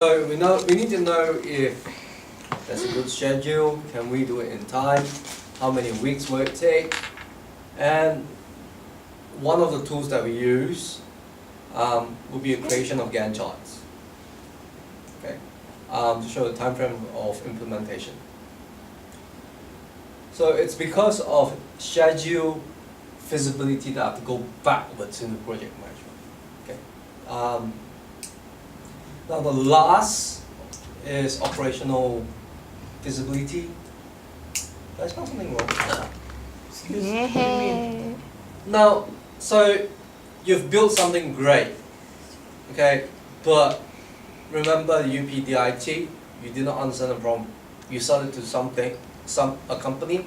So we need to know if there's a good schedule, can we do it in time, how many weeks will it take, and one of the tools that we use will be a creation of Gantt charts, okay, to show the time frame of implementation. So it's because of schedule feasibility that I have to go backwards in the project management. Okay. Now the last is operational feasibility. Did I spell something wrong? Yeah. Now, so you've built something great, okay, but remember the UPDIT, you did not understand the problem. You sold it to a company.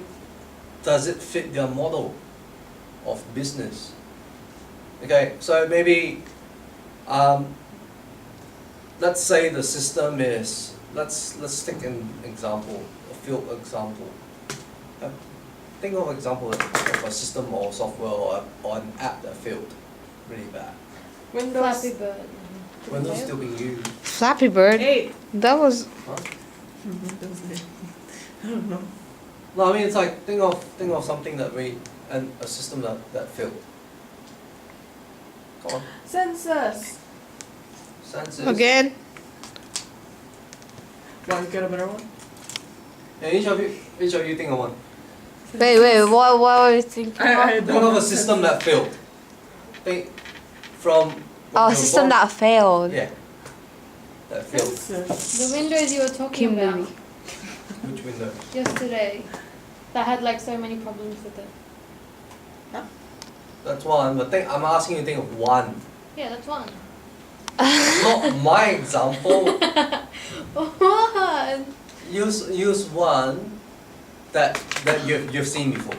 Does it fit their model of business? Okay, so maybe let's say the system is, let's take an example, a field example. Think of an example of a system or software or an app that failed really bad. Windows Flappy Bird. Windows still being used. Flappy Bird. 8. That was. Huh? Windows 8. I don't know. No, I mean it's like think of something that a system that failed. Come on. Census. Sensors. Again. Want to get a better one? Yeah, each of you think of one. Wait. What were you thinking I of? Think of a system that failed. Think from. when Oh, you were system born- that failed. Yeah. That failed. Census. The windows you were talking Kimberly. about Which window? yesterday that had like so many problems with it. That's one. But I'm asking you to think of one. Yeah, that's one. Not my example. What? Use one that you've seen before.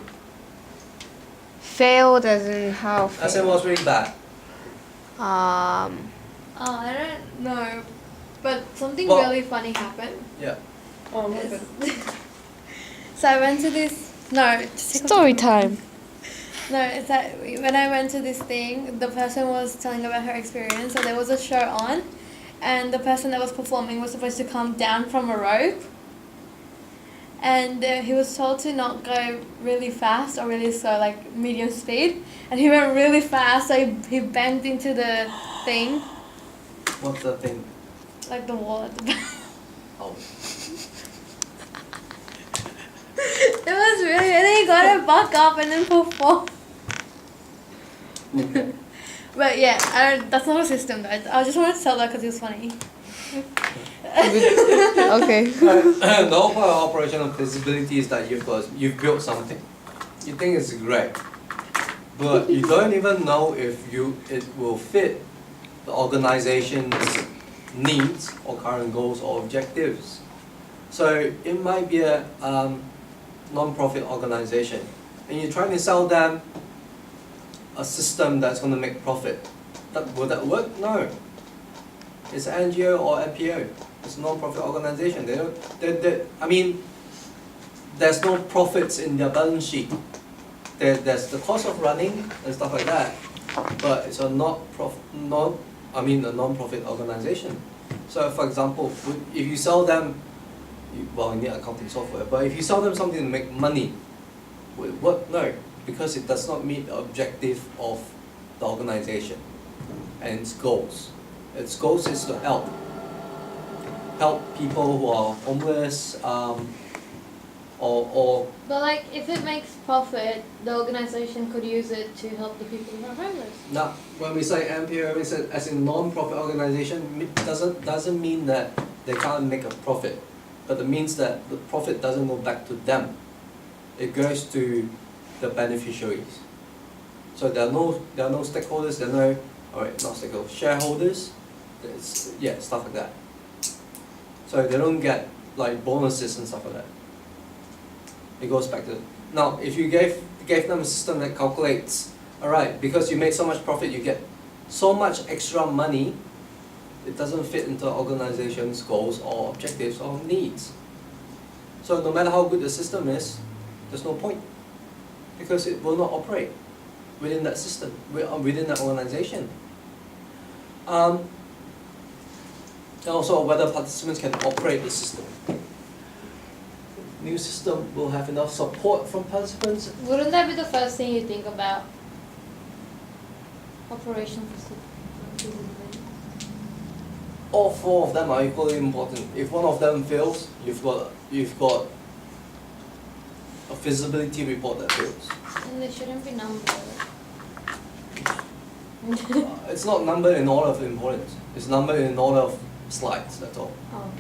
Failed as in how? As it was really bad. Um. Oh, I don't know. But something Well- really funny happened. Yeah. Oh my god. So I went to this. No, just take off Story the- time. No, it's that when I went to this thing, the person was telling about her experience. So there was a show on, and the person that was performing was supposed to come down from a rope. And he was told to not go really fast or really slow, like medium speed. And he went really fast, so he banged into the thing, What's the thing? like the wall at the back. Oh. It was really, and then he got it back up and then performed. Okay. But yeah, that's not a system though. I just wanted to tell that because it was funny. Okay. The whole part of operational feasibility is that you've built something. You think it's great, but you don't even know if it will fit the organization's needs or current goals or objectives. So it might be a non-profit organization, and you're trying to sell them a system that's going to make profit. Will that work? No. It's an NGO or NPO. It's a non-profit organization. I mean, there's no profits in their balance sheet. There's the cost of running and stuff like that, but it's a a non-profit organization. So, for example, if you sell them, you need accounting software. But if you sell them something to make money, will it work? No, because it does not meet the objective of the organization and its goals. Its goals is to help people who are homeless, or But like, if it makes profit, the organization could use it to help the people who are homeless. now when we say NPO, we say as in non-profit organization, doesn't mean that they can't make a profit, but it means that the profit doesn't go back to them. It goes to the beneficiaries. So there are no stakeholders. There are not stakeholders, shareholders. Stuff like that. So they don't get like bonuses and stuff like that. It goes back to now. If you gave them a system that calculates, alright, because you made so much profit, you get so much extra money. It doesn't fit into the organization's goals or objectives or needs. So no matter how good the system is, there's no point, because it will not operate within that system, within that organization. And also whether participants can operate the system. New system will have enough support from participants. Wouldn't that be the first thing you think about? Operational feasibility. All four of them are equally important. If one of them fails, you've got a feasibility report that fails. And they shouldn't be numbered. It's not numbered in order of importance. It's numbered in order of slides. That's all. Oh.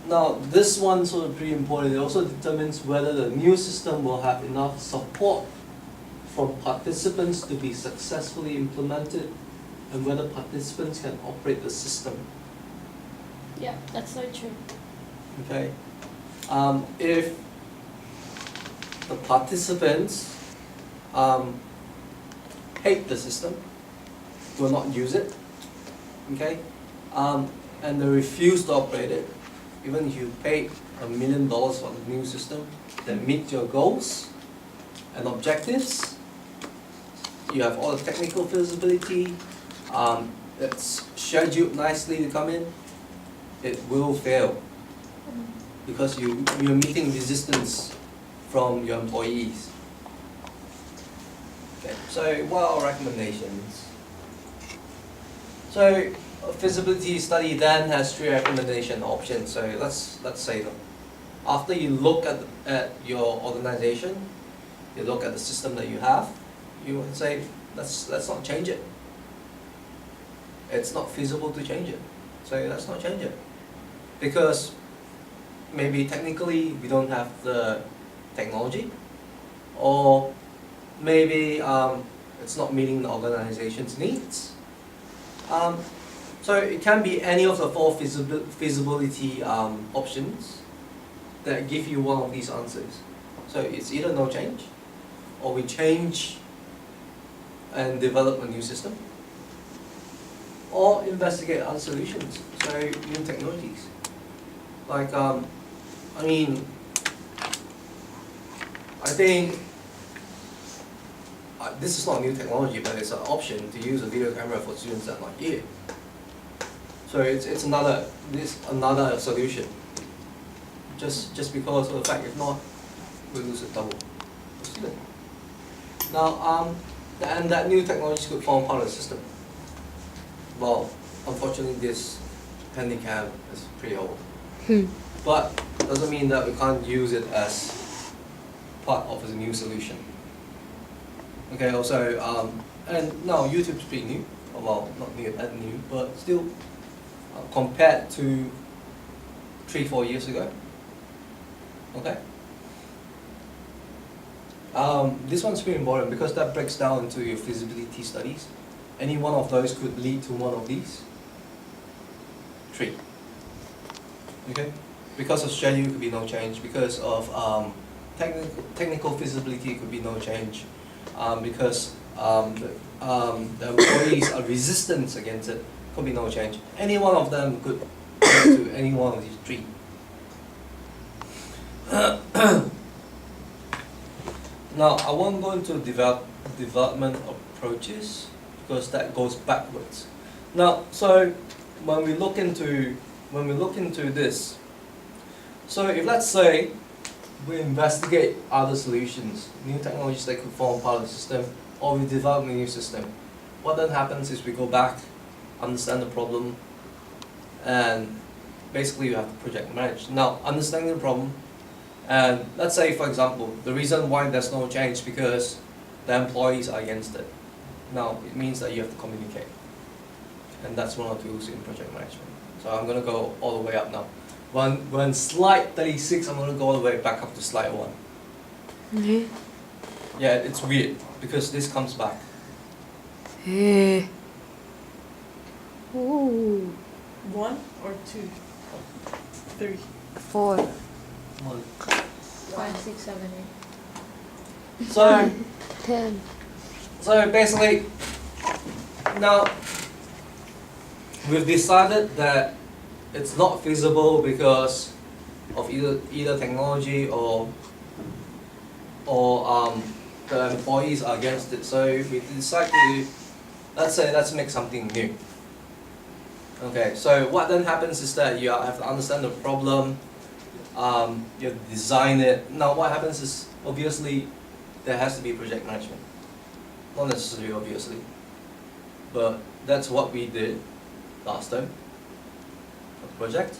Now this one's sort of pretty important. It also determines whether the new system will have enough support from participants to be successfully implemented, and whether participants can operate the system. Yeah, that's so true. Okay, if the participants hate the system, will not use it, okay, and they refuse to operate it, even if you pay $1 million for the new system that meet your goals and objectives, you have all the technical feasibility, it's scheduled nicely to come in, it will fail because you're meeting resistance from your employees. Okay, so what are our recommendations? So a feasibility study then has 3 recommendation options. So let's say them. After you look at your organization, you look at the system that you have, you would say let's not change it. It's not feasible to change it. So let's not change it. Because maybe technically we don't have the technology, or maybe it's not meeting the organization's needs. So it can be any of the 4 feasibility options that give you one of these answers. So it's either no change, or we change and develop a new system, or investigate other solutions, so new technologies. Like, I think this is not new technology, but it's an option to use a video camera for students that are not here. So it's another solution. Just because of the fact if not, we lose a double student. Now, and that new technology could form part of the system. Well, unfortunately, this handicap is pretty old. But doesn't mean that we can't use it as part of a new solution. Okay, also, and now YouTube's pretty new. Well, not that new, but still, compared to 3-4 years ago. Okay. This one's pretty important because that breaks down into your feasibility studies. Any one of those could lead to one of these 3. Okay? Because of schedule, could be no change. Because of technical feasibility, could be no change. Because the employees are resistant against it, could be no change. Any one of them could lead to any one of these 3. Now, I won't go into development approaches because that goes backwards. Now, so when we look into this, so if let's say we investigate other solutions, new technologies that could form part of the system, or we develop a new system, what then happens is we go back, understand the problem, and basically you have to project manage. Now, understanding the problem, and let's say, for example, the reason why there's no change because the employees are against it. Now, it means that you have to communicate. And that's one of the tools in project management. So I'm going to go all the way up now. When slide 36, I'm going to go all the way back up to slide 1. 네. Yeah, it's weird because this comes back. 에. 오. 1 or 2? 3. 4. 1. 5, 6, 7, 8. So, 10. so basically, now we've decided that it's not feasible because of either technology or the employees are against it. So we decide to, let's make something new. Okay, so what then happens is that you have to understand the problem, you have to design it. Now what happens is, obviously, there has to be project management. Not necessarily obviously, but that's what we did last time for the project.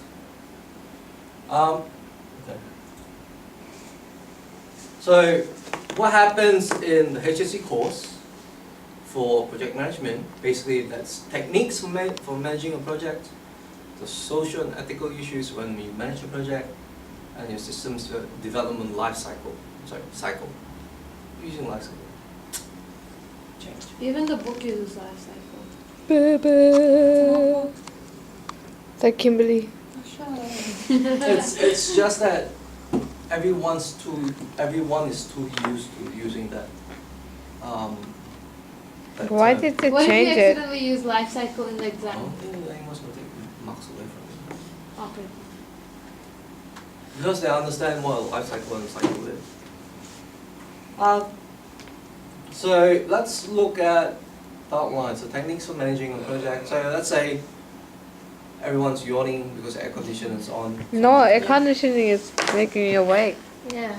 Okay. So what happens in the HSC course for project management, basically that's techniques for managing a project, the social and ethical issues when we manage a project, and your systems development life cycle. Cycle. Using life cycle. Change. Even the book uses life cycle. Boo-boo. It's like Kimberly. It's just that everyone is too used to using that. That Why term. did they What if you change it? accidentally use life cycle in the I exam? don't think anyone's going to take marks away from it. Okay. Because they understand what a life cycle and cycle is. So let's look at outlines, the techniques for managing a project. So let's say everyone's yawning because the air conditioner is on. No, air conditioning is making you awake. Yeah.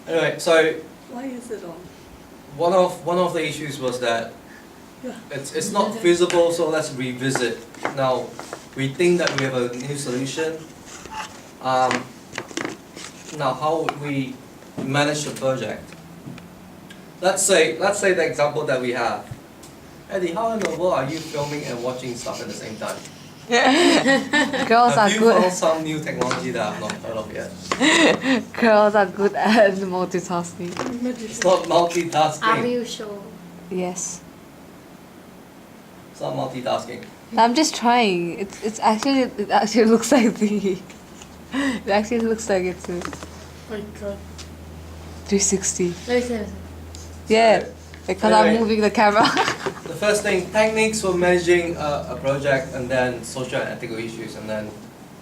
Anyway, so Why is it on? one of the issues was that Yeah. it's not feasible, so let's revisit. Now we think that we have a new solution. Now how would we manage the project? Let's say the example that we have. Eddie, how in the world are you filming and watching stuff at the same time? Girls are Have you found good. some new technology that I've not heard of yet? Girls are good at multitasking. It's not multitasking. you sure? Yes. It's not multitasking. I'm just trying. It actually looks like the. It actually looks like it's a My God. 360. Let me see. Yeah, because I'm Anyway. moving the camera. The first thing, techniques for managing a project, and then social and ethical issues, and then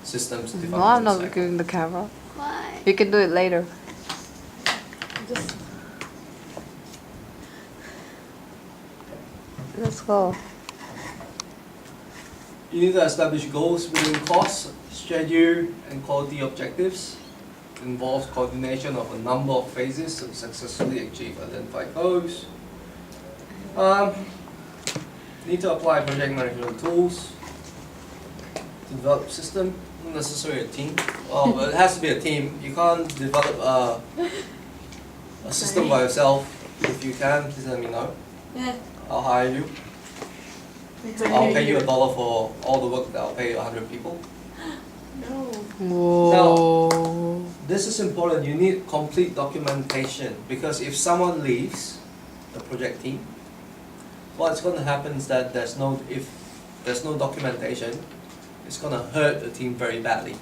systems No, development. I'm not cycle. moving the camera. Why? You can do it later. Just Let's go. You need to establish goals within cost, schedule, and quality objectives. It involves coordination of a number of phases to successfully achieve identified goals. Need to apply project management tools to develop system, not necessarily a team. Oh, but it has to be a team. You can't develop a system by yourself. If you can, please let me know. Yeah. I'll hire you. I'll pay you $1 for all the work that I'll pay 100 people. no. Whoa. This is important. You need complete documentation, because if someone leaves the project team, what's going to happen is that if there's no documentation, it's going to hurt the team very badly,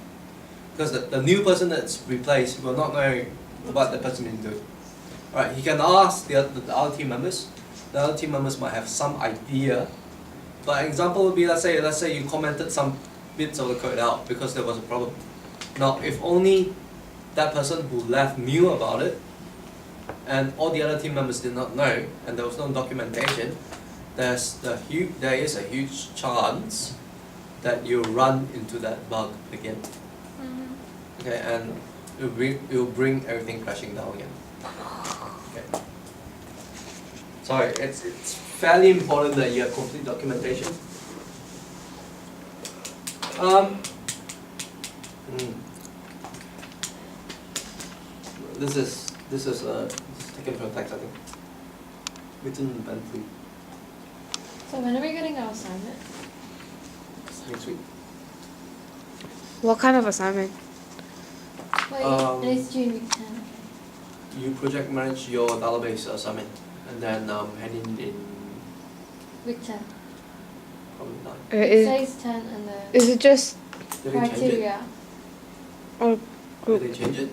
because the new person that's replaced will not know what the person is doing. Right? He can ask the other team members. The other team members might have some idea. But an example would be, let's say you commented some bits of the code out because there was a problem. Now, if only that person who left knew about it, and all the other team members did not know, and there was no documentation, there is a huge chance that you run into that bug again. Okay, and it will bring everything crashing down again. Okay. So it's fairly important that you have complete documentation. This is taken from text, I think. Written Bentley So when are we getting our assignment? next week. What kind of assignment? Wait, it's June week 10. You project manage your database assignment, and then hand in Week 10. probably 9. It Is, says 10 and the is it just Did they change it? criteria. or Did group? they change it?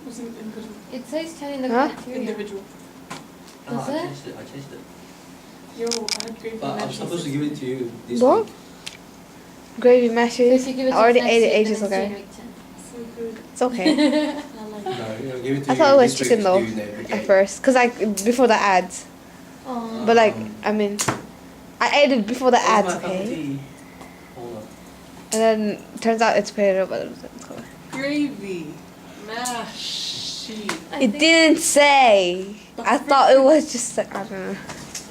Was it individual? It says 10 in the Huh? criteria. Individual. No, Does I it? changed it. I changed it. Yo, I had great But I'm financial supposed to give it to you this What? week. Gravy So mashes. if you give it I already to us ate next it week, ages then it's ago. June week 10. So good. It's okay. I like No, give it to I you thought it was this week chicken to though navigate. at first, cause like before the ads. Oh. But like, I mean, I ate it before the Where's ads, my fucking okay? tea? Hold on. And then turns out it's potato, but it's cool. Gravy. Mash. Sheet. I It think- didn't say. I thought it was just like, I don't know.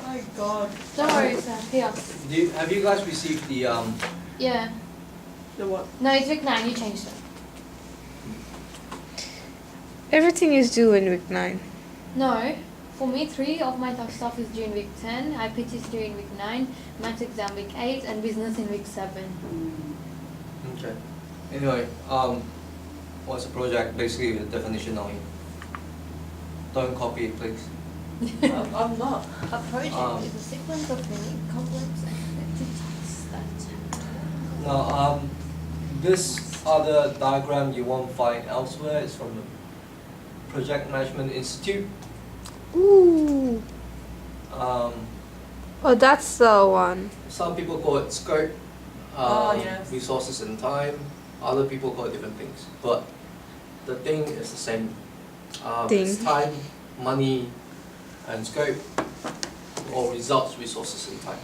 My God. Don't worry, Sam. Here. Have you guys received the Yeah. The what? No, it's week 9. You changed it. Everything is due in week 9. No. For me, 3 of my top stuff is due in week 10. IPT is due in week 9. Maths exam week 8, and business in week 7. Okay. Anyway, what's a project? Basically, the definition of it. Don't copy it, please. I'm not. A project Um, is a sequence of unique, complex, and connected tasks that. Now, this other diagram you won't find elsewhere. It's from the Project Management Institute. Ooh. Um, Oh, that's the one. some people call it scope, Oh, yes. resources and time. Other people call it different things. But the thing is the same. It's Thing. time, money, and scope, or results, resources, and time.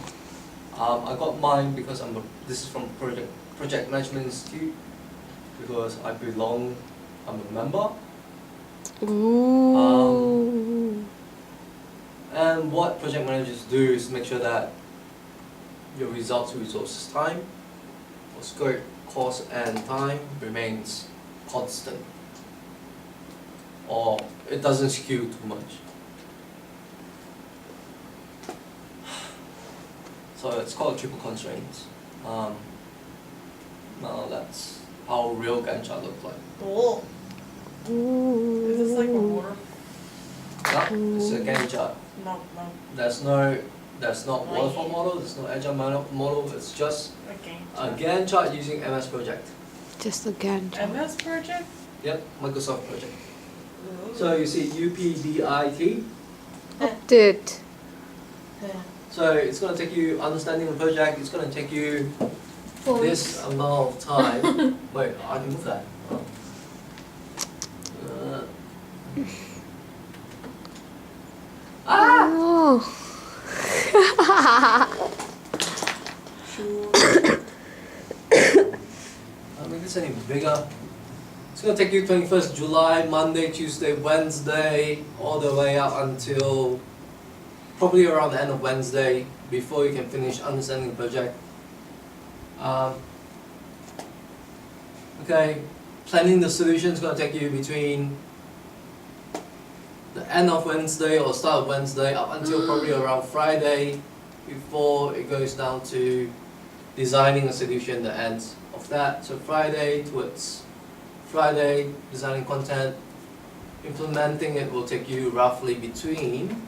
I got mine because this is from Project Management Institute, because I'm a member. Ooh. And what project managers do is make sure that your results, resources, time, or scope, cost, and time remains constant, or it doesn't skew too much. So it's called triple constraints. Now that's how real Gantt chart looks like. Oh. Ooh. Is this like a water? No, it's a Gantt chart. No, no. There's not waterfall model, there's no agile model, it's just Okay. a Gantt chart using MS Project. Just again. MS project? Yep, Microsoft Project. So you see UPDIT. Did. So it's gonna take you understanding the project, it's gonna take you 4 this weeks. amount of time. Wait, I can move that. Oh. Oh. Sure. I'll make this any bigger. It's gonna take you 21st July, Monday, Tuesday, Wednesday, all the way up until probably around the end of Wednesday before you can finish understanding the project. Okay, planning the solution is gonna take you between the end of Wednesday or start of Wednesday up until probably around Friday before it goes down to designing a solution the end of that. So Friday towards Friday, designing content, implementing it will take you roughly between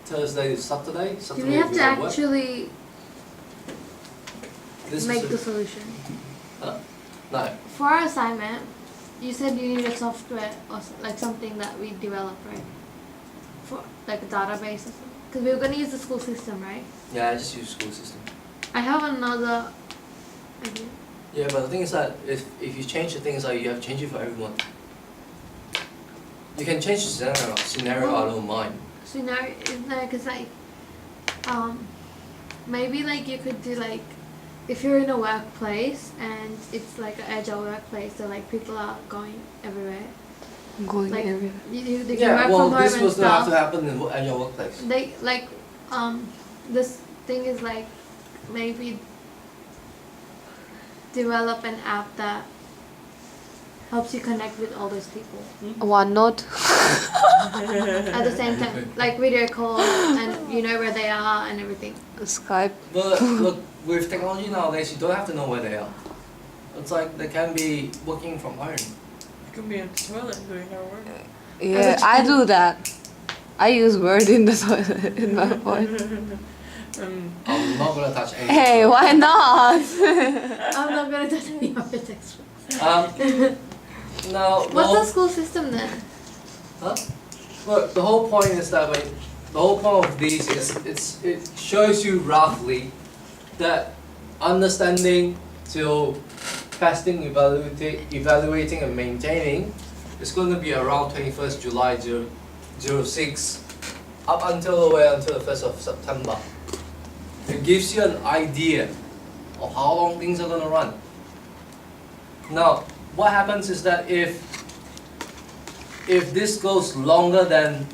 Thursday to Saturday. Do Saturday we have will to be at work. actually This make is the solution? no. For our assignment, you said you needed software or like something that we develop, right? For like a database or something. Because we were going to use the school system, right? Yeah, I just use school system. I have another idea. Yeah, but the thing is that if you change the things, like you have to change it for everyone. You can change the scenario, I don't mind. Scenario is there because like maybe like you could do like if you're in a workplace and it's like an agile workplace, so like people are going everywhere. Going Like everywhere. they can Yeah, work well, from home this and was gonna have stuff. to happen in Agile Workplace. They like this thing is like maybe develop an app that helps you connect with all those people OneNote. at the same time, like video call and you know where they are and everything. Skype. But look, with technology nowadays, you don't have to know where they are. It's like they can be working from home. You can be in the toilet doing our work. Yeah, I do that. I use Word in the toilet in my phone. I'm not gonna touch anything. Hey, why not? I'm not gonna touch any of your textbooks. Now, What's the school system then? Huh? Look, the whole point is that the whole point of these is it shows you roughly that understanding till testing, evaluating and maintaining it's going to be around 21st July 06 up until the way until the 1st of September. It gives you an idea of how long things are going to run. Now, what happens is that if this goes longer than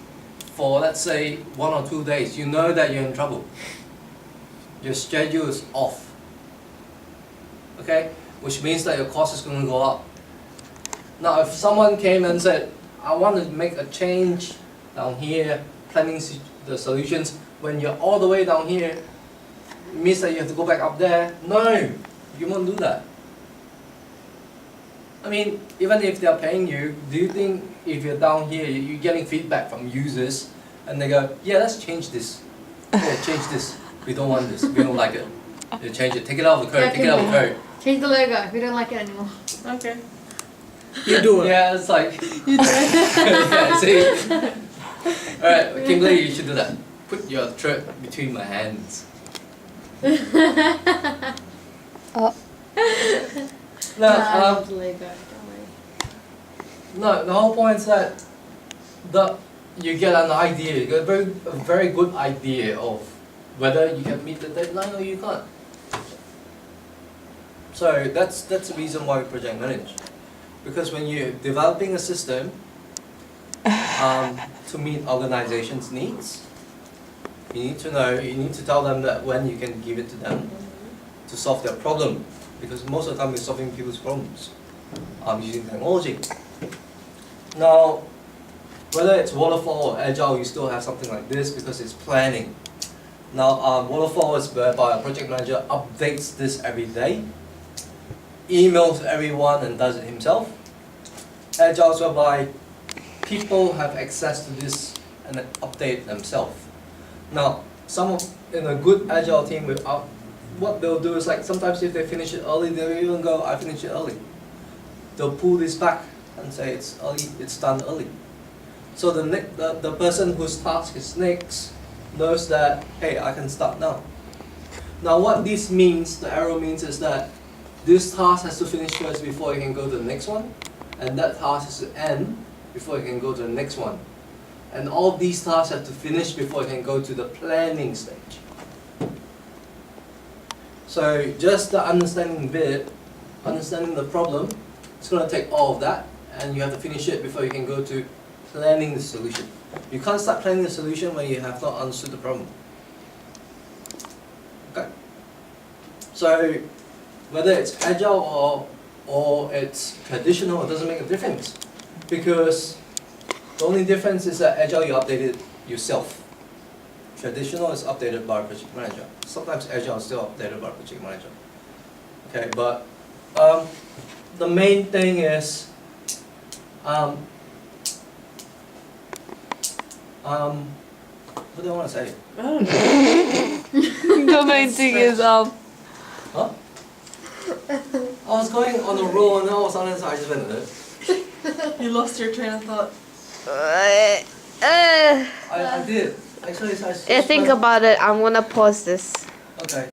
for let's say 1 or 2 days, you know that you're in trouble. Your schedule is off. Okay? Which means that your cost is going to go up. Now, if someone came and said, I want to make a change down here, planning the solutions, when you're all the way down here, it means that you have to go back up there. No, you won't do that. I mean, even if they're paying you, do you think if you're down here, you're getting feedback from users, and they go, yeah, let's change this. Yeah, change this. We don't want this. We don't like it. You change it. Take it out of the code. Yeah, Take it out of the code. Change the logo. We don't like it anymore. Okay. You do it. Yeah, it's like. Yeah, see. All right, Kimberly, you should do that. Put your thread between my hands. Oh. No, I love the logo. Don't worry. no. The whole point is that you get an idea. You get a very good idea of whether you can meet the deadline or you can't. So that's the reason why we project manage, because when you're developing a system to meet organizations' needs, you need to know. You need to tell them that when you can give it to them to solve their problem, because most of the time we're solving people's problems using technology. Now, whether it's waterfall or agile, you still have something like this because it's planning. Now, waterfall is whereby a project manager updates this every day, emails everyone and does it himself. Agile is whereby people have access to this and then update themselves. Now, in a good agile team, what they'll do is like sometimes if they finish it early, they'll even go, I finished it early. They'll pull this back and say it's early, it's done early. So the person whose task is next knows that, hey, I can start now. Now what this means, the arrow means is that this task has to finish first before you can go to the next one, and that task has to end before you can go to the next one. And all these tasks have to finish before you can go to the planning stage. So just the understanding bit, understanding the problem, it's going to take all of that, and you have to finish it before you can go to planning the solution. You can't start planning the solution when you have not understood the problem. Okay. So whether it's agile or it's traditional, it doesn't make a difference, because the only difference is that agile you update it yourself. Traditional is updated by a project manager. Sometimes agile is still updated by a project manager. Okay, but the main thing is what do I want to say? I don't know. The main thing is Huh? I was going on a roll and all of a sudden I just went You lost your train of thought. I did. Actually, I Yeah, think about it. I'm gonna pause this. Okay.